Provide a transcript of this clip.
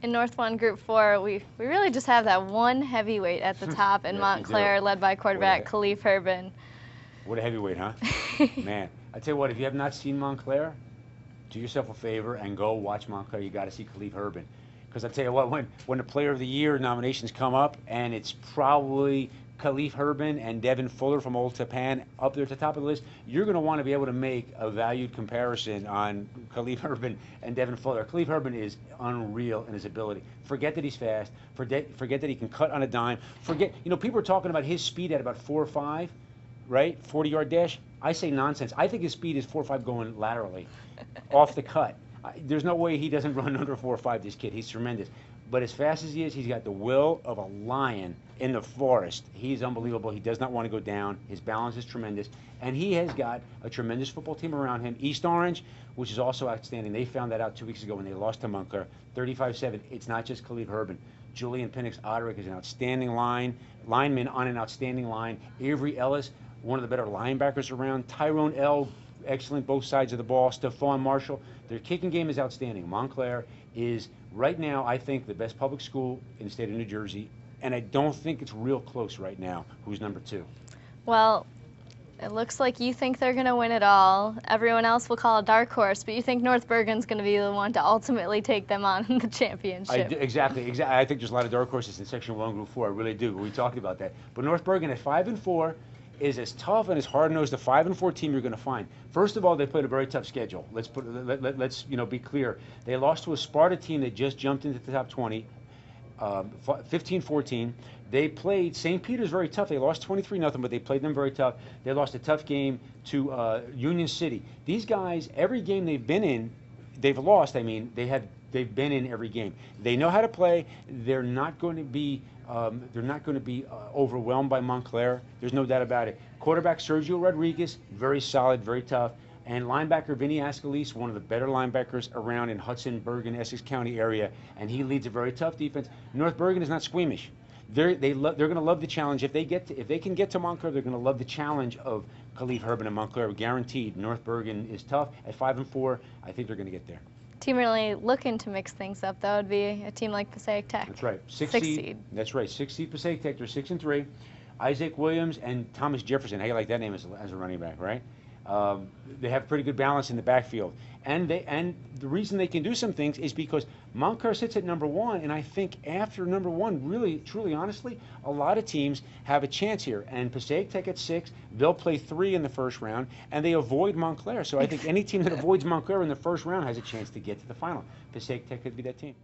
In North 1 Group 4, we really just have that one heavyweight at the top in Yes, Montclair, led by quarterback Khalif Herbin. What a heavyweight, huh? Man, I tell you what, if you have not seen Montclair, do yourself a favor and go watch Montclair. You got to see Khalif Herbin. Because I tell you what, when the Player of the Year nominations come up, and it's probably Khalif Herbin and Devin Fuller from Old Tapan up there at the top of the list, you're going to want to be able to make a valued comparison on Khalif Herbin and Devin Fuller. Khalif Herbin is unreal in his ability. Forget that he's fast. Forget that he can cut on a dime. Forget, people are talking about his speed at about 4.5, right? 40-yard dash. I say nonsense. I think his speed is 4.5 going laterally, off the cut. There's no way he doesn't run under 4.5, this kid. He's tremendous. But as fast as he is, he's got the will of a lion in the forest. He's unbelievable. He does not want to go down. His balance is tremendous. And he has got a tremendous football team around him. East Orange, which is also outstanding. They found that out 2 weeks ago when they lost to Montclair, 35-7. It's not just Khalif Herbin. Julian Penix-Oderick is an outstanding lineman on an outstanding line. Avery Ellis, one of the better linebackers around. Tyrone L., excellent both sides of the ball. Stephon Marshall. Their kicking game is outstanding. Montclair is, right now, I think, the best public school in the state of New Jersey, and I don't think it's real close right now who's number 2. Well, it looks like you think they're going to win it all. Everyone else will call a dark horse, but you think North Bergen's going to be the one to ultimately take them on in the championship. Exactly. I think there's a lot of dark horses in Section 1, Group 4. I really do. We talked about that. But North Bergen at 5-4 is as tough and as hard-nosed a 5-4 team you're going to find. First of all, they played a very tough schedule. Let's be clear. They lost to a Sparta team that just jumped into the top 20, 15-14. They played St. Peter's very tough. They lost 23-0, but they played them very tough. They lost a tough game to Union City. These guys, every game they've been in, they've lost. I mean, they've been in every game. They know how to play. They're not going to be overwhelmed by Montclair. There's no doubt about it. Quarterback Sergio Rodriguez, very solid, very tough. And linebacker Vinny Ascalise, one of the better linebackers around in Hudson, Bergen, Essex County area, and he leads a very tough defense. North Bergen is not squeamish. They're going to love the challenge. If they can get to Montclair, they're going to love the challenge of Khalif Herbin and Montclair. Guaranteed. North Bergen is tough. At 5-4, I think they're going to get there. Team really looking to mix things up, though, would be a team like Passaic Tech. That's right. Six seed. seed. That's right. 6 seed Passaic Tech. They're 6-3. Isaac Williams and Thomas Jefferson. How you like that name as a running back, right? They have pretty good balance in the backfield. And the reason they can do some things is because Montclair sits at number 1, and I think after number 1, really, truly, honestly, a lot of teams have a chance here. And Passaic Tech at 6, they'll play 3 in the first round, and they avoid Montclair. So I think any team that avoids Montclair in the first round has a chance to get to the final. Passaic Tech could be that team.